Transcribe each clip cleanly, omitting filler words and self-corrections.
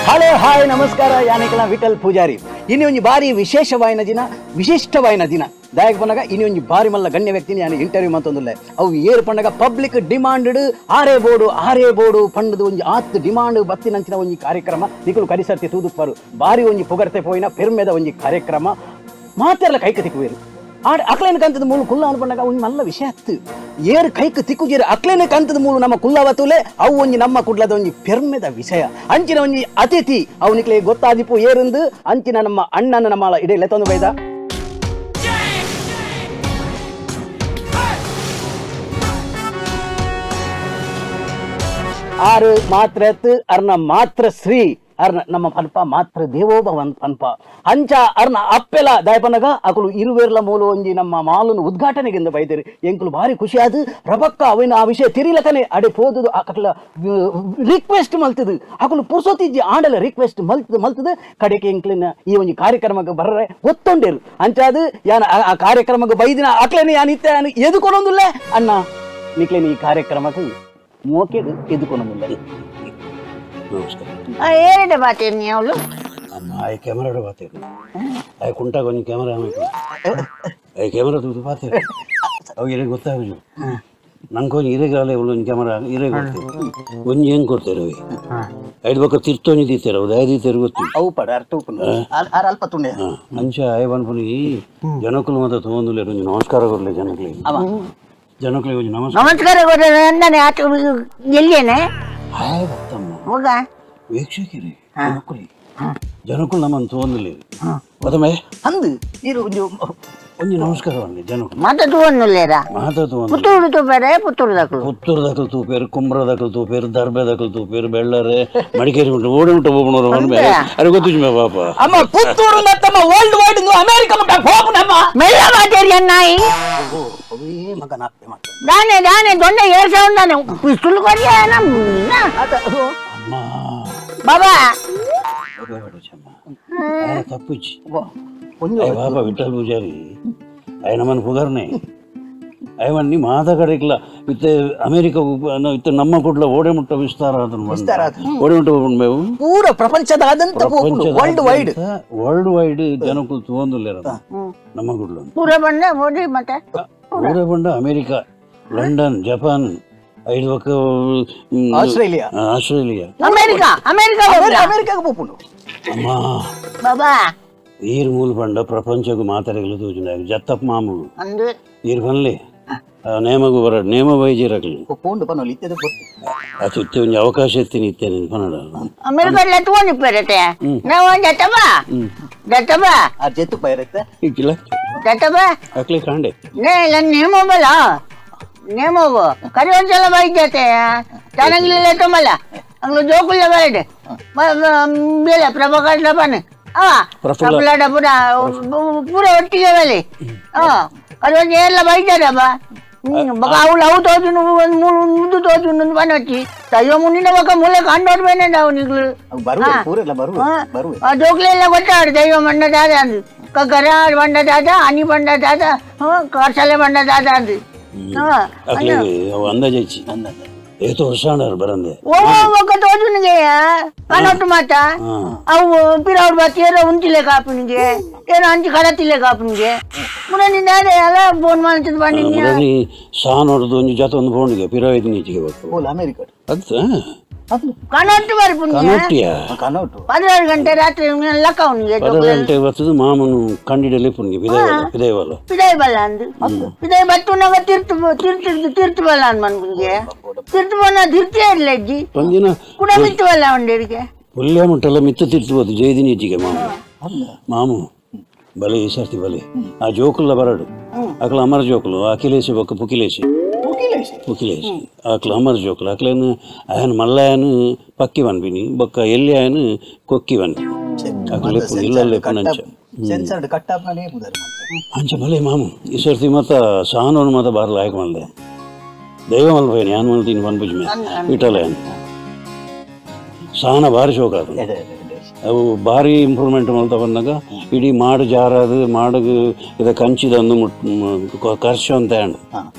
hello hi ನಮಸ್ಕಾರ ಯಾನಿಕಲ ವಿಠಲ್ ಪೂಜಾರಿ ಇನ್ನು ಒಂಜಿ ಬಾರಿ ವಿಶಿಷ್ಟವಾಯಿನ ದಿನ ದಾಯಕ ಪಂಡಗ ಇನ್ನು ಒಂಜಿ ಬಾರಿ ಮಲ್ಲ ಗಣ್ಯ ವ್ಯಕ್ತಿನಿ ನಾನು ಇಂಟರ್ವ್ಯೂ ಮಂತೊಂದುಲ್ಲೆ ಅವು ಏರು ಪಂಡಗ ಪಬ್ಲಿಕ್ ಡಿಮಾಂಡ್ ಆರೇ ಬೋರ್ಡು ಪಂಡದ ಒಂಜಿ ಆತ್ ಡಿಮಾಂಡ್ ಬತ್ತಿನಂಚಿನ ಒಂಜಿ ಕಾರ್ಯಕ್ರಮ ನಿಕುಲು ಕಡಿಸರ್ತಿ ತೂದುಪ್ಪರು ಬಾರಿ ಒಂಜಿ ಪೊಗರ್ತೆ ಪೋಯಿನ ಪೆರ್ಮೆದ ಒಂಜಿ ಕಾರ್ಯಕ್ರಮ ಮಾತೆರ್ಲ ಕೈಕ ತಿಕ್ಕುವೇರು ಅಕ್ಲೇನ ಕಂತದ ಮೂಲ ಕುಲ್ಲ ಅನ್ಕೊಂಡಾಗ ಒಂದು ಮಲ್ಲ ವಿಷಯ ಹತ್ತು ಏರು ಕೈಕ್ ತಿಕ್ಕುಜೀರು ಅಕ್ಲೇನ ಕಂತದ ಮೂಲ ನಮ್ಮ ಕುಲ್ಲವತುಲೆ ಅವು ಒಂಜಿ ನಮ್ಮ ಕುಡ್ಲದ ಒಂಜಿ ಪೆರ್ಮೆದ ವಿಷಯ ಅಂಚಿನ ಒಂಜಿ ಅತಿಥಿ ಅವನಿಕ್ಲೆ ಗೊತ್ತಾದಿಪ್ಪು ಏರುಂದು ಅಂಚಿನ ನಮ್ಮ ಅಣ್ಣನ ನಮ್ಮ ಇಡೆಲ್ಲ ತಂದು ಬೈದ ಆರು ಮಾತ್ರ ಅರ್ನ ಮಾತ್ರ ಶ್ರೀ ಅರ್ನ ನಮ್ಮ ಪನ್ಪ ಮಾತ್ರ ದೇವೋಭವನ್ ಪನ್ಪ ಅಂಚ ಅರ್ನ ಅಪ್ಪೆಲ ದಯಪನಗ ಅಕುಲು ಇರುವೇರ್ಲ ಮೂಲ ಒಂಜಿ ನಮ್ಮ ಮಾಲನ್ನು ಉದ್ಘಾಟನೆಗೆಂದು ಬೈದಿರಿ ಎಂಕುಲು ಭಾರಿ ಖುಷಿ ಆದ್ ರಬಕ್ಕ ಅವಿನ ಆ ವಿಷಯ ತಿರಿಲಕನೆ ಅಡೆ ಪೋದುದು ಅಕಲ ರಿಕ್ವೆಸ್ಟ್ ಮಲ್ತದು ಅಕುಲು ಪುರ್ಸೊತ್ತಿಜ್ಜಿ ಆಂಡಲ ರಿಕ್ವೆಸ್ಟ್ ಮಲ್ತದು ಕಡೆಗೆ ಎಂಕ್ಲಿನ ಈ ಒಂಜಿ ಕಾರ್ಯಕ್ರಮಕ್ಕೆ ಬರ್ರೆ ಒತ್ತೊಂಡೇರು ಅಂಚಾದು ಯಾನ ಆ ಕಾರ್ಯಕ್ರಮಕ್ಕೆ ಬೈದಿನ ಅಕ್ಲೇನೆ ಯಾನಿತ್ತೆ ಎದುಕೊನೊಂದುಲ್ಲ ಅಣ್ಣ ನಿಕ್ಲೇನ ಈ ಕಾರ್ಯಕ್ರಮಕ್ಕೆ ಮೋಕೆದು ಎದುಕೊನೊಂದುಲ್ಲ ಏರಿಡ ಬಾತೇನು ನೀವು ಆಯ್ ಕ್ಯಾಮರಾ ಬಾತೇನು ಆಯ್ ಕುಂಟಾಗ ಒಂದು ಕ್ಯಾಮರಾ ಆಯ್ ಕ್ಯಾಮರಾ ತೂದು ಬಾತೇನು ಅವು ಇರೇ ಗೊತ್ತಾಗು ನಂಗೊಂದು ಇರೆಗಾಲ ಒಂದು ಕ್ಯಾಮರಾ ಇರೇ ಕೊಡ್ತೇವೆ ಒಂದು ಏನು ಕೊಡ್ತೇವೆ ಅವಿ ಐದು ಬಕ್ಕ ತಿರ್ತೋನಿ ದೀತೇವೆ ಅವ್ದು ಐದು ದೀತೇವೆ ಗೊತ್ತು ಅವು ಪಡ ಅಲ್ಪ ತುಂಡೆ ಅಂಚ ಆಯ್ ಬಂದ್ಪನಿ ಜನಕ್ಕೂ ಮಾತ್ರ ತೊಗೊಂದಿಲ್ಲ ಒಂದು ನಮಸ್ಕಾರ ಕೊಡಲಿ ಜನಕ್ಕಳಿಗೆ ಒಂದು ನಮಸ್ಕಾರ ಎಲ್ಲಿಯೇನೆ ಹಾಯ್ ಬತ್ತಮ್ಮ ಹೋಗ ವೀಕ್ಷಕರೇ ಜನಕ್ಕೂ ನಮ್ಮನ್ನು ತೊಗೊಂದಿಲ್ಲ ಗೊತ್ತಮೇ ಅಂದು ನೀರು ಒಂದು ನಮಸ್ಕಾರ ಅನ್ನಿ ಜನಕ್ಕೂ ಮಾತಾಡುವನ್ನುಲ್ಲೇರಾ ಪುತ್ತೂರು ತೂಪೇರೆ ಪುತ್ತೂರ್ದಾಕಲ್ ತೂಪೇರು ಕುಂಬ್ರದಾಕಲ್ ತೂಪೇರು ದರ್ಬೆದಾಕಲ್ ತೂಪೇರು ಬೆಳ್ಳರೆ ಮಡಿಕೇರಿ ಉಂಟು ಓಡಿ ಉಂಟು ಹೋಗ್ಬಿಡೋರು ಅರೆ ಗೊತ್ತಿಜ್ಮೆ ಪಾಪ ಅಮ್ಮ ಪುತ್ತೂರು ತಮ್ಮ ವರ್ಲ್ಡ್ ವೈಡ್ ಅಮೆರಿಕ ಮುಟ್ಟ ಹೋಗ್ನಮ್ಮ ಮೆಲ್ಲ ಮಾತಾಡಿ ಅನ್ನಾಯಿ ಮಗನ ಅಪ್ಪೆ ಮಾತು ದಾನೆ ದೊಡ್ಡ ಏರ್ಸ ಉಂಟಾನೆ ಪಿಸ್ತೂಲ್ ಕೊಡಿ ಅಮ್ಮ ಬಾಬಾ ತಪ್ಪಿಚ್ಚಿ ಬಾಬಾ ವಿಠಲ್ ಪೂಜಾರಿ ಅಯ್ಯ ನಮ್ಮನ್ನು ಪುಗರ್ನೆ ಅಯ್ಯವನ್ ನೀ ಮಾತ ಕಡೆಕ್ಲ ಇತ್ತೆ ಅಮೆರಿಕ ಇತ್ತೆ ನಮ್ಮ ಕುಡ್ಲ ಓಡೆ ಮುಟ್ಟ ವಿಸ್ತಾರ ಓಡೆ ಮುಟ್ಟ ಹೋಗ್ಬೇವು ಪೂರ ಪ್ರಪಂಚದಾದಂತ ವರ್ಲ್ಡ್ ವೈಡ್ ಜನಕ್ಕೂ ತೊಗೊಂದಿಲ್ಲ ನಮ್ಮ ಕುಡ್ಲ ಪೂರ ಬಂಡ ಓಡಿ ಮತ್ತೆ ಪೂರ ಬಂಡ ಅಮೆರಿಕ ಲಂಡನ್ ಜಪಾನ್ ಐದು ಪಕ್ಕ ಆಸ್ಟ್ರೇಲಿಯಾ ಅಮೆರಿಕ ಪೋಪುಂಡು ಅಮ್ಮ ಬಾಬಾ ಈರ್ ಮೂಲ ಬಂಡ ಪ್ರಪಂಚಕ್ಕೂ ಮಾತಾಡಲು ತೋಜುಂಡ ಜತ್ತಪ್ಪ ಮಾಮೂಲು ಅಂದು ಈರ್ ಬನ್ಲಿ ನೇಮಗೂ ಬರ ನೇಮ ಬೈಜಿರಕ್ಲಿ ಪೋಂಡು ಪನೋಲಿ ಇತ್ತೆದ ಅದು ಇತ್ತೆ ಒಂದು ಅವಕಾಶ ಇರ್ತೀನಿ ಇತ್ತೇನೆ ಕನ್ನಡ ಅಮೆರಿಕ ತಗೊಂಡು ಪೇರತೆ ನಾವು ಜತ್ತಬ ಆ ಜೆತ್ತು ಪೈರತ್ತೆ ಇಕ್ಕಿಲ್ಲ ಜತ್ತಬ ಅಕ್ಲಿ ಕಾಂಡೆ ನೇಮೋಬಲ್ಲ ನೇಮೋಬು ಕರಿ ಒಂದ್ಸಲ ಬೈಜತೆ ಚೆನ್ನಾಗಿಲ್ಲ ತುಂಬಲ್ಲ ಅಂಗ್ಳು ಜೋಕುಲ್ಲ ಬರಡೆ ಬೇಲೆ ಪ್ರಭಾಕರ್ ಡಬ್ಬನೆ ಪ್ರಫುಲ್ಲ ಡಬ್ಬ ಪೂರ ಒಟ್ಟಿಗೆ ಬೇಲೆ ಕರಿ ಒಂದು ಎಲ್ಲ ಬೈಜಾರಬ್ಬ ಅವಳು ಅವು ತೋಜು ಒಂದು ಮುದ್ದು ತೋಜು ಒಂದು ಬನ వచ్చి ಅಯ್ಯೋ ಮುಂದಿನ ಬಕ್ಕ ಮೂಲೆ ಕಂಡೋರ್ ಬೇನೆ ನಾವು ನಿಗ್ಲು ಜೋಕ್ಲೆ ಎಲ್ಲ ಗೊತ್ತಾಡು ದೈವ ಮಂಡ ದಾದ ಅಂದು ಕರ ಬಂಡ ದಾದ ಹನಿ ಬಂಡ ದಾದ ಕರ್ಸಲೆ ಬಂಡ ದಾದ ಅಂದು ಅಂದಾಜಿ ಏತು ವರ್ಷಾಣರು ಬರಂದೆ ಓ ಒಕ್ಕ ತೋಜುನಿಗೆ ಕನೊಟ್ಟು ಮಾತ ಅವು ಪಿರವ್ರು ಬತ್ತಿಯರ ಉಂಟಿಲೆ ಕಾಪುನಿಗೆ ಏನೋ ಅಂಚಿ ಕಡತಿಲೆ ಕಾಪುನಿಗೆ ಮುರನಿಂದ ಎಲ್ಲ ಫೋನ್ ಮಾಡ್ತಿದ್ ಬನ್ನಿ ಸಾನ್ ಹೊಡೆದು ಒಂದು ಜೊತೆ ಒಂದು ಫೋನ್ಗೆ ಪಿರವೈದು ನೀಚಿಗೆ ಬೇಕು ಅಮೆರಿಕ ಅದು ಕನೊಟ್ಟು ಬರ್ಪುನಿಗೆ ಕನೋಟು 12 ಗಂಟೆ ರಾತ್ರಿ ಲೆಕ್ಕ ಅವನಿಗೆ 12 ಗಂಟೆ ಬರ್ತದೆ ಮಾಮನು ಕಂಡಿಡಲಿ ಪುನಿಗೆ ಪಿದೈ ಬಲ್ಲ ಅಂದು ಪಿದೈ ಬತ್ತುನಾಗ ತೀರ್ತು ಬಲ್ಲ ಅಂದ್ ಮನ್ಗುನಿಗೆ ತೀರ್ತು ಬಲ್ಲ ತೀರ್ತಿಯೇ ಇಲ್ಲ ಅಜ್ಜಿ ಒಂದಿನ ಕೂಡ ಮಿತ್ತು ಬಲ್ಲ ಅವನಿಗೆ ಹುಲ್ಯ ಮುಟ್ಟಲ್ಲ ಮಿತ್ತು ತೀರ್ತು ಜೈದಿನ ಈಚಿಗೆ ಮಾಮು ಬಲೆ ಈ ಸರ್ತಿ ಬಲೆ ಆ ಜೋಕುಲ್ಲ ಬರಡು ಅಕ್ಲ ಅಮರ ಜೋಕುಲು ಅಖಿಲೇಶ್ ಬೊಕ್ಕ ಪುಕಿಲೇಶ್ ಅಕ್ಲ ಅಮರ ಜೋಕುಲು ಅಕ್ಲೇನು ఆయన మల్లయను పక్కి వన్పిని బొక్క ఎల్లి ఆయన కొక్కి వన్పి అక్లే ఇల్లల్లే పనంచ ಸೆನ್ಸರ್ಡ್ ಕಟ್ಟಪ್ಪನೇ ಬುದರ್ ಅಂಚ ಬಲೆ ಮಾಮು ಈ ಸರ್ತಿ ಮತ್ತ ಸಾನೋನು ಮತ ಬಾರ ಲಾಯಕ ಮಲ್ದೆ ದೈವ ಮಲ್ಪೇನೆ ಯಾನ್ ಮಲ್ತೀನಿ ಪನ್ಪುಜ್ಮೆ ವಿಠಲಯನ್ ಸಾನ ಭಾರಿ ಶೋಕ ಅದು ಅವು ಭಾರಿ ಇಂಪ್ರೂವ್ಮೆಂಟ್ ಮಲ್ತ ಬಂದಾಗ ಇಡೀ ಮಾಡು ಜಾರದು ಮಾಡಗು ಇದ ಕಂಚಿದೊಂದು ಖರ್ಚು ಅಂತ ಹೇಳಿ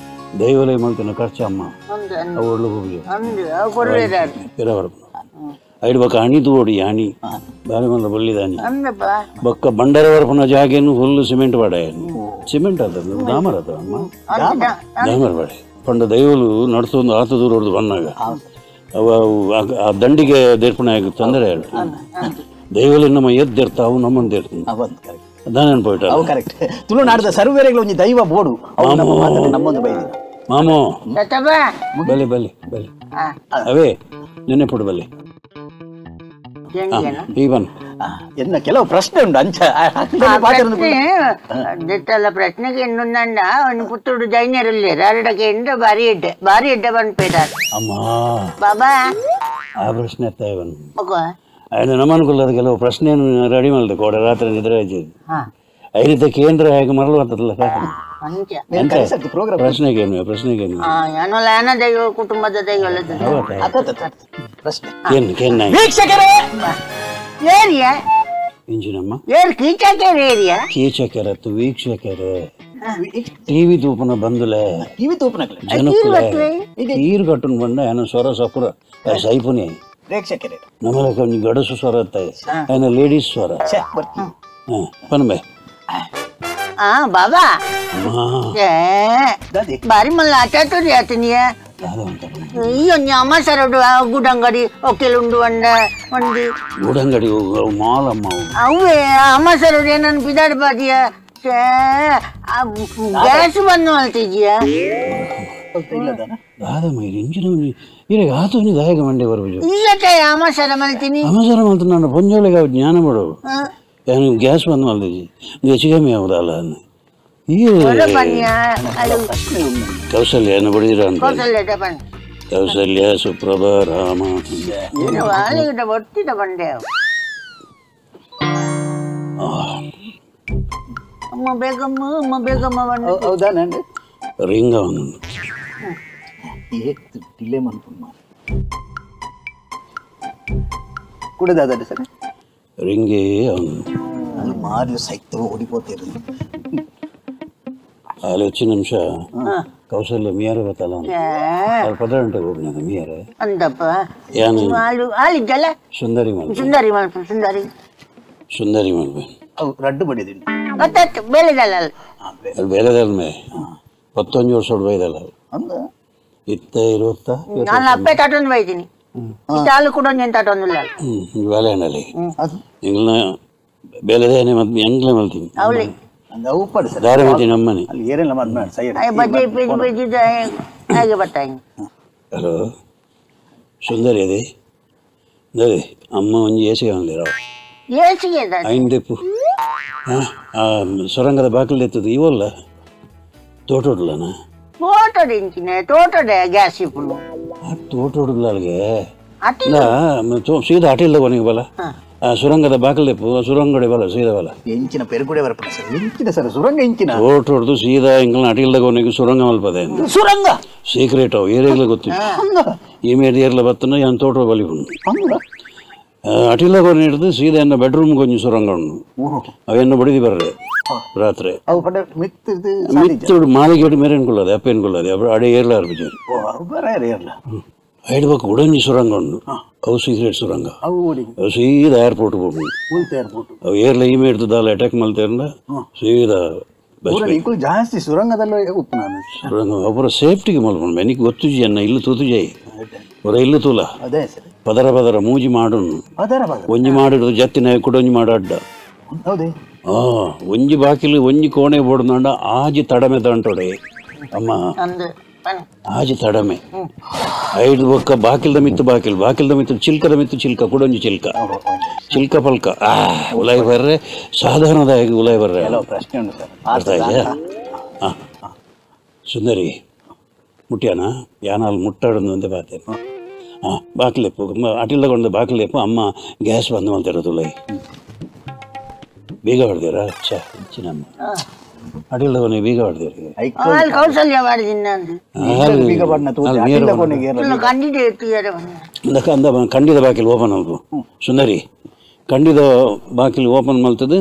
ದೈವಲೇ ಮಲ್ತನ ಖರ್ಚು ಅಮ್ಮ ಅವಳು ಹೋಗಿ ಐದು ಬೊಕ್ಕ ಹಣಿ ತೋಡಿ ಹಣಿ ಬಾರಿ ಮಲ್ಲ ಬೊಳ್ಳಿದಾನಿ ಅಂದಪ್ಪ ಬೊಕ್ಕ ಬಂಡರ ವರಪುನ ಜಾಗೇನು ಫುಲ್ ಸಿಮೆಂಟ್ ಬಾಡ ಸಿಮೆಂಟ್ ಅದ ಡಾಮರ್ ಅದ ಅಮ್ಮ ಡಾಮರ್ ಬಾಡೆ ಪಂಡ ದೈವಲು ನಡ್ಸೊಂದು ಆತ ದೂರ ಹೊಡೆದು ಬಂದಾಗ ಅವ ಆ ದಂಡಿಗೆ ದೇರ್ಪಣೆ ಆಗಿ ತೊಂದರೆ ದೈವಲು ನಮ್ಮ ಎದ್ದಿರ್ತಾವು ನಮ್ಮಂದು ಇರ್ತೀನಿ ಅದಾನೇನು ಪೋಯ್ಟ ಕರೆಕ್ಟ್ ತುಳುನಾಡದ ಸರ್ವೇರೆಗಳು ಒಂಜಿ ದೈವ ಬೋಡು ನಮ್ಮೊಂದು ಬೈದಿ ಮಾಮೋ ಬಲೆ ಬಲೆ ಬಲೆ ಅವೇ ನೆನ್ನೆ ಪುಡು ಬಲೆ ಈವನ್ ಎನ್ನ ಕೆಲವು ಪ್ರಶ್ನೆ ಉಂಟು ಅಂಚ ದಿಟ್ಟಲ್ಲ ಪ್ರಶ್ನೆಗೆ ಇನ್ನೊಂದಂಡ ಒಂದು ಪುತ್ತೂರು ಜೈನರಲ್ಲಿ ರಾರಡಕ್ಕೆ ಎಂಡ ಭಾರಿ ಎಡ್ಡೆ ಬಂದ್ಪೇಟಾರ ಅಮ್ಮ ಬಾಬಾ ಆ ಪ್ರಶ್ನೆ ಎತ್ತ ಇವನ್ ఆయన ನಮ್ಮನ್ಕುಲ್ಲದ ಕೆಲವು ಪ್ರಶ್ನೆಯನ್ನು ರೆಡಿ ಮಾಡಿದೆ ಕೋಡ ರಾತ್ರಿ ನಿದ್ರೆ ಹಚ್ಚಿದ್ದು ಐದು ಕೇಂದ್ರ ಹೇಗೆ ಮರಳು ಅಂತದಲ್ಲ ಪ್ರಶ್ನೆಗೇನು ಪ್ರಶ್ನೆಗೇನು ಕುಟುಂಬದ ಪ್ರಶ್ನೆ ಏನು ಕೇನ್ನ ವೀಕ್ಷಕರೇ ಏರಿಯಾ ಇಂಜಿನಮ್ಮ ಏರ್ ಕೀಚಕೇರಿ ಏರಿಯಾ ಕೀಚಕರತ್ತು ವೀಕ್ಷಕರೇ ಟಿವಿ ತೂಪನ ಬಂದುಲೆ ಟಿವಿ ತೂಪನಕ್ಲೆ ಜನಕ್ಕುಲೆ ಈರು ಕಟ್ಟುನ್ ಬಂದ ಏನೋ ಸ್ವರ ಸಪುರ ಸೈಪುನಿ ಪ್ರೇಕ್ಷಕರೇ ನಮ್ಮಲ್ಲ ಕೊಂಚ ಗಡಸು ಸ್ವರ ಇರ್ತಾಯಿ ಏನ ಲೇಡೀಸ್ ಸ್ವರ ಪನ್ಬೆ ಬಾಬಾ ಬಾರಿ ಮಲ್ಲ ಆಟಾಟೋರಿ ಆತನಿಯ ಈ ಅಮ್ಮ ಸರಡು ಗುಡಂಗಡಿ ಒಕ್ಕೆಲುಂಡು ಅಂಡ ಒಂದಿ ಗುಡಂಗಡಿ ಮಾಲಮ್ಮ ಅವೇ ಅಮ್ಮ ಸರಡು ಏನನ್ನು ಬಿದಾಡ್ಬಾದಿಯ ಗ್ಯಾಸ್ ಬಂದು ಮಾಡ್ತಿದ್ಯಾ ದಾದಮ್ಮ ಇದು ಇಂಜಿನ ಈಗ ಆತೋನಿ ದಾಯಕ ಮಂಡೆ ಬರ್ಬೋದು ಈಗ ಅಮಾಸರ ಮಾಡ್ತೀನಿ ಅಮಾಸರ ಮಾಡ್ತೀನಿ ನಾನು ಪಂಜೋಳಿಗೆ ಜ್ಞಾನ ಮಾಡು ಏನು ಗ್ಯಾಸ್ ಬಂದು ಮಾಡ್ತಿದ್ದಿ ಹೆಚ್ಚು ಕಮ್ಮಿ ಆಗುದಲ್ಲ ಈಗ ಕೌಸಲ್ಯ ಏನು ಬಡಿದಿರ ಅಂತ ಕೌಸಲ್ಯ ಸುಪ್ರಭಾ ರಾಮ ಒಟ್ಟಿದ ಬಂಡೆ ಅಮ್ಮ ಬೇಗಮ್ಮ ಹೌದಾ ನಾನು ರಿಂಗ ಅವನು ಡಿಲೇ ಮಾಡ್ಕೊಂಡು ಕುಡಿದಾದ ಸರ್ ರಿಂಗೇ ಅವನು ಅದು ಮಾರಿ ಸೈತ ಓಡಿపోతారు ಅಲ್ಲಿ ಹೆಚ್ಚಿನ ನಿಮಿಷ ಕೌಶಲ್ಯ ಮೀಯಾರ ಗೊತ್ತಲ್ಲ ಸ್ವಲ್ಪ ಗಂಟೆಗೆ ಹೋಗ್ನದ ಮೀಯಾರ ಅಂತಪ್ಪ ಏನು ಆಳಿದ್ದಲ್ಲ ಸುಂದರಿ ಮಾಡಿ ಸುಂದರಿ ಮಾಡ್ಬೇಕು ಅವು ರಡ್ಡು ಬಡಿದಿಲ್ಲ ಗೊತ್ತಾಯ್ತು ಬೇಳೆದಲ್ಲ ಅಲ್ಲಿ ಬೇರೆದಲ್ಲ ಮೇ 11 ವರ್ಷ ಬೈದಲ್ಲ ಅಂದ ಇತ್ತ 20 ನಾನು ಅಪ್ಪೆ ತಾಟೊಂದು ಬೈತೀನಿ ಹಾಲು ಕೂಡ నేను ತಾಟೊಂದಿಲ್ಲ ಬೇಳೆನಲ್ಲಿ ಇಂಗ್ಲ ಬೇಲೆದೇನೆ ಮತ್ತೆ ಎಂಗ್ಲ ಮಲ್ತೀನಿ ಅವಳಿ ಅಂದ ಅವು ಪಡ ಸರ್ ದಾರ ಮತ್ತಿ ನಮ್ಮನೆ ಅಲ್ಲಿ ಏರೆಲ್ಲ ಮಾಡ್ಬೇಡ ಸೈಡ್ ಬಜ್ಜಿ ಪೇಜಿ ಹಾಗೆ ಬರ್ತಾಯಿ ಹಲೋ ಸುಂದರಿ ಅದೇ ಅದೇ ಅಮ್ಮ ಒಂಜಿ ಏಸಿಗೆ ಅಂದಿರ ಏಸಿಗೆ ಐಂದೆಪ್ಪು ಸೊರಂಗದ ಬಾಕಲು ಎತ್ತದು ಇವಲ್ಲ ತೋಟೋಡ್ಲನ ತೋಟಡೆ ಗ್ಯಾಸ್ ఇప్పుడు ತೋಟೋಡ್ಲ ಅಲ್ಲಿಗೆ ಸೀದಾ ಅಟಿಲ್ದ ಕೊನೆಗೆ ಬಲ ಸುರಂಗದ ಬಾಕಲ್ ತೆಪ್ಪು ಸುರಂಗಡೆ ಬಲ ಸೀದಾ ಬಲ ಎಂಚಿನ ಪೆರುಗುಡೆ ಬರಪಡ ಸರ್ ಎಂಚಿನ ಸರ್ ಸುರಂಗ ಎಂಚಿನ ತೋಟೋಡ್ದು ಸೀದಾ ಇಂಗ್ಲ ಅಟಿಲ್ದ ಕೊನೆಗೆ ಸುರಂಗ ಮಲ್ಪದೆ ಸುರಂಗ ಸೀಕ್ರೆಟ್ ಅವು ಏರಿಯಾಗ್ಲ ಗೊತ್ತಿಲ್ಲ ಈ ಮೇಲೆ ಏರ್ಲ ಬತ್ತನ ಯಾನ್ ತೋಟ ಬಲಿ ಉಂಡು ಅಟಿಲ್ದ ಕೊನೆ ಹಿಡಿದು ಸೀದಾ ಎನ್ನ ಬೆಡ್ರೂಮ್ ಕೊಂಚ ಸುರಂಗ ಉಂಡು ಅವೆನ್ನ ಬಡಿದಿ ಬರ್ರೆ ರಾತ್ರಿ ಅವು ಪಡ ಮಿತ್ತದು ಮಿತ್ತುಡು ಮಾಳಿಗೆ ಮೇರೆ ಅನ್ಕೊಳ್ಳೋದು ಅಪ್ಪ ಅನ್ಕೊಳ್ಳೋದು ಅಡೆ ಏರ್ಲಾರ ಬಿಜಾರಿ ಬರೇ ಏರ್ಲ ಐಡ್ಬೇಕು ಉಡಂಜಿ ಸುರಂಗ ಉಂಡು ಅವು ಸೀಕ್ರೆಟ್ ಸುರಂಗ ಅವು ಸೀದಾ ಏರ್ಪೋರ್ಟ್ ಹೋಗ್ಬೋದು ಅವು ಏರ್ಲ ಈ ಮೇಡ್ದು ದಾಲ ಅಟ್ಯಾಕ್ ಮಲ್ತೇರ್ನ ಸೀದಾ ಜಾಸ್ತಿ ಸುರಂಗದಲ್ಲೂ ಉಪ್ಪು ನಾನು ಸುರಂಗ ಒಬ್ಬರ ಸೇಫ್ಟಿಗೆ ಮಲ್ಕೊಂಡು ಮೆನಿಗೆ ಗೊತ್ತುಜಿ ಅನ್ನ ಇಲ್ಲು ತೂತುಜಾಯಿ ಅವರ ಇಲ್ಲು ತೂಲ ಅದೇ ಸರ್ ಪದರ ಮೂಜಿ ಮಾಡುನು ಒಂಜಿ ಮಾಡಿಡ್ದು ಜತ್ತಿನ ಕುಡೊಂಜಿ ಮಾಡ ಅಡ್ಡ ಹೌದೇ ಒಂಜಿ ಬಾಕಿಲು ಒಂಜಿ ಕೋಣೆ ಬೋಡ್ನಂಡ ಆಜಿ ತಡಮೆ ದಂಟೊಡೆ ಅಮ್ಮ ಆಜಿ ತಡಮೆ ಐದು ಬೊಕ್ಕ ಬಾಕಿಲ್ದ ಮಿತ್ತು ಚಿಲ್ಕದ ಮಿತ್ತು ಚಿಲ್ಕ ಕುಡೊಂಜಿ ಚಿಲ್ಕ ಪಲ್ಕ ಉಲಾಯಿ ಬರ್ರೆ ಸಾಧಾರಣದಾಗಿ ಉಲಾಯಿ ಬರ್ರೆ ಪ್ರಶ್ನೆ ಉಂಟು ಸರ್ ಅರ್ಥ ಇದೆಯಾ ಸುಂದರಿ ಮುಟ್ಯಾನ ಯಾನಲ್ಲಿ ಮುಟ್ಟಾಡೋದು ಅಂತ ಬಾತೇನೆ ಬಾಕ್ಲೆಪ್ಪು ಅಟಿಲ್ದಗೊಂಡು ಬಾಕ್ಲೆಪ್ಪು ಅಮ್ಮ ಗ್ಯಾಸ್ ಬಂದು ಮಾಡ್ತಿರೋದು ಉಲಾಯಿ ಬೀಗ ಹೊಡೆದಿರ ಚಿನ್ನಮ್ಮ ಅಡಿಲ್ದವನಿಗೆ ಬೀಗ ಹೊಡೆದಿರಿ ಕೌಶಲ್ಯ ಖಂಡಿತ ಬಾಕಿಲು ಓಪನ್ ಆಲ್ಪು ಸುಂದರಿ ಖಂಡಿತ ಬಾಕಿಲು ಓಪನ್ ಮಲ್ತದು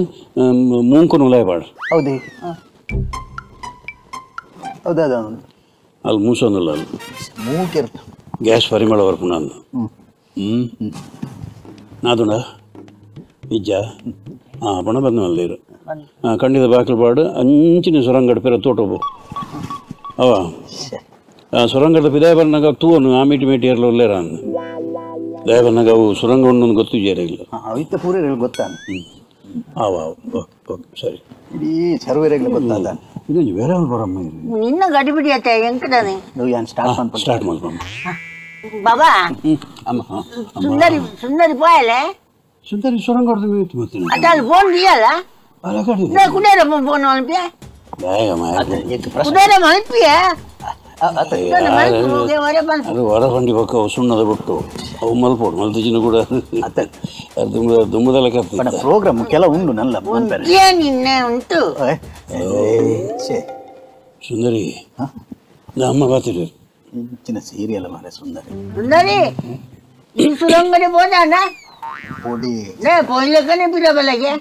ಮೂಂಕು ಉಲಾಯಿ ಬಾಡ ಹೌದೇ ಹೌದಾ ಅಲ್ಲಿ ಮೂಸೊಂದಿಲ್ಲ ಅಲ್ಲಿ ಮೂಕೆ ಗ್ಯಾಸ್ ಪರಿಮಳ ಬರ್ಪು ನಾನು ನಾದುಂಡ ನಿಜ ಪಣ ಬಂದ ಮಲ್ಲೇರು ಖಂಡಿತ ಬಾಕಲ್ಪಾಡು ಅಂಚಿನ ಸುರಂಗಡ ಪೇರ ತೋಟೋಬು ಅವ ಸುರಂಗದ ಪಿದಾಯ ಬರ್ನಾಗ ತೂವನು ಆ ಮೀಟಿ ಮೇಟಿಯರ್ಲು ಒಲ್ಲೇರ ಅಂದು ದಯ ಬರ್ನಾಗ ಅವು ಸುರಂಗ ಉಂಡು ಗೊತ್ತು ಜೇರ ಇಲ್ಲ ಅವಿತ್ತ ಪೂರ ಗೊತ್ತಾನು ಅವ ಸರಿ ಇಡೀ ಸರ್ವೇರೆಗಳು ಗೊತ್ತಾದ ಇದೊಂದು ಬೇರೆ ಬರಮ್ಮ ನಿನ್ನ ಗಡಿಬಿಡಿ ಆಯ್ತಾ ಎಂಕದಾನೆ ನೀವು ಏನು ಸ್ಟಾರ್ಟ್ ಮಾಡ್ಬಮ್ಮ ಬಾಬಾ ಅಮ್ಮ ಸುಂದರಿ ಸುಂದರಿ ಪಾಯಲೆ ಸುಂದರಿ ಸುರಂಗ ಹೊಡೆದು ಮೀತು ಮತ್ತೆ ಅtal ಫೋನ್ ದಿಯಲ್ಲ ಅಲ್ಲ ಕಡಿ ಕುಡೇರ ಫೋನ್ ಅಲ್ಪಿಯ ಕುಡೇರ ಮಲ್ಪಿಯ ಅದು ಹೊರಗಂಡಿ ಪಕ್ಕ ಸುಣ್ಣದ ಬಿಟ್ಟು ಅವು ಮಲ್ಪೋಡು ಮಲ್ತಿಜಿನ ಕೂಡ ದುಮ್ಮದಲ್ಲ ಕರ್ತ ಪ್ರೋಗ್ರಾಮ್ ಕೆಲ ಉಂಡು ನಲ್ಲ ನಿನ್ನೆ ಉಂಟು ಸುಂದರಿ ಅಮ್ಮ ಬಾತಿರು ಚಿನ್ನ ಸೀರಿಯಲ್ ಮಾರೆ ಸುಂದರಿ ಸುಂದರಿ ಈ ಸುರಂಗಡಿ ಹೋದಾನ ಪೊಯ್ಲಕ್ಕನೆ ಬಿಡಬಲ್ಲಗೆ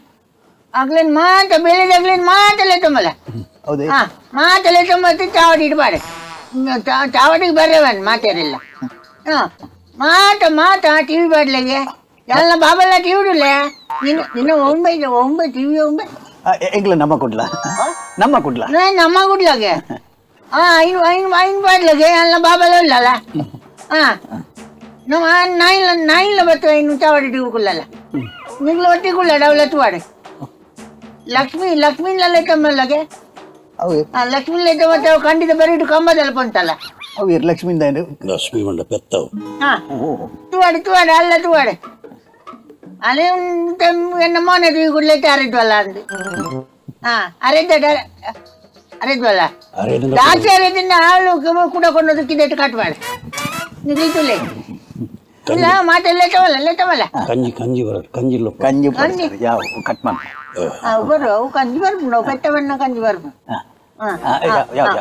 ಆಗ್ಲೇನ್ ಮಾತ ಬೆಳೆದಾಗ್ಲೇನ್ ಮಾತಲ್ಲೇ ತುಂಬಲ್ಲ ಹೌದೇ ಮಾತಲ್ಲೇ ತುಂಬತ್ತೆ ಚಾವಡಿ ಇಡಬಾರ್ದು ಚಾವಡಿಗೆ ಬರ್ರವನ್ ಮಾತಾಡಿಲ್ಲ ಮಾತ ಟಿವಿ ಬಾಡ್ಲೆಗೆ ಎಲ್ಲ ಬಾಬೆಲ್ಲ ಟಿವಿ ಇಡಲ್ಲ ನಿನ್ನ ಒಂಬೈ ಟಿವಿ ಒಂಬೈ ಎಂಗ್ಲ ನಮ್ಮ ಕುಡ್ಲ ನಮ್ಮ ಗುಡ್ಲಾಗೆ ಐನ್ ಬಾಡ್ಲೆಗೆ ಎಲ್ಲ ಬಾಬೆಲ್ಲ ಇಲ್ಲಲ್ಲ ನಮ್ಮ ನಾಯಿಲ್ಲ ಬರ್ತವೆ ಇನ್ನು ಚಾವಡಿ ಟಿವಿ ಕುಳ್ಳಲ್ಲ ನಿಂಗ್ಲು ಒಟ್ಟಿ ಕುಳ್ಳ ಡವಲ ತುವಾಡೆ ಲಕ್ಷ್ಮೀನೆಲ್ಲ ತಮ್ಮಲ್ಲಗೆ ಲಕ್ಷ್ಮೀ ಮತ್ತೆ ಖಂಡಿತ ಬರೀಟು ಕಂಬದಲ್ಲಿ ಬಂತಲ್ಲ ಅವು ಲಕ್ಷ್ಮಿಯಿಂದ ಲಕ್ಷ್ಮಿ ಮಂಡ ಪೆತ್ತವು ತುವಾಡೆ ಅಲ್ಲ ತುವಾಡೆ ಅದೇ ಎನ್ನ ಮೋನೆ ಟಿವಿ ಕುಡ್ಲೈತೆ ಅರಿದ್ವಲ್ಲ ಅಂದು ಅರಿದ್ವಲ್ಲ ಜಾಸ್ತಿ ಅರಿದಿಂದ ಹಾಳು ಕೂಡ ಕೊಂಡೋದಕ್ಕಿದ್ದು ಕಟ್ಬಾರ್ದು ನಿಗ್ಲಿತುಲೆ ಇಲ್ಲ ಮಾತೆಲ್ಲ ಲೇಟವಲ್ಲ ಕಂಜಿ ಯಾವ ಕಟ್ ಮಾಡಿ ಬರು ಅವು ಕಂಜಿ ಬರ್ಬು ನಾವು ಪೆಟ್ಟವನ್ನ ಕಂಜಿ ಬರ್ಬು ಯಾವ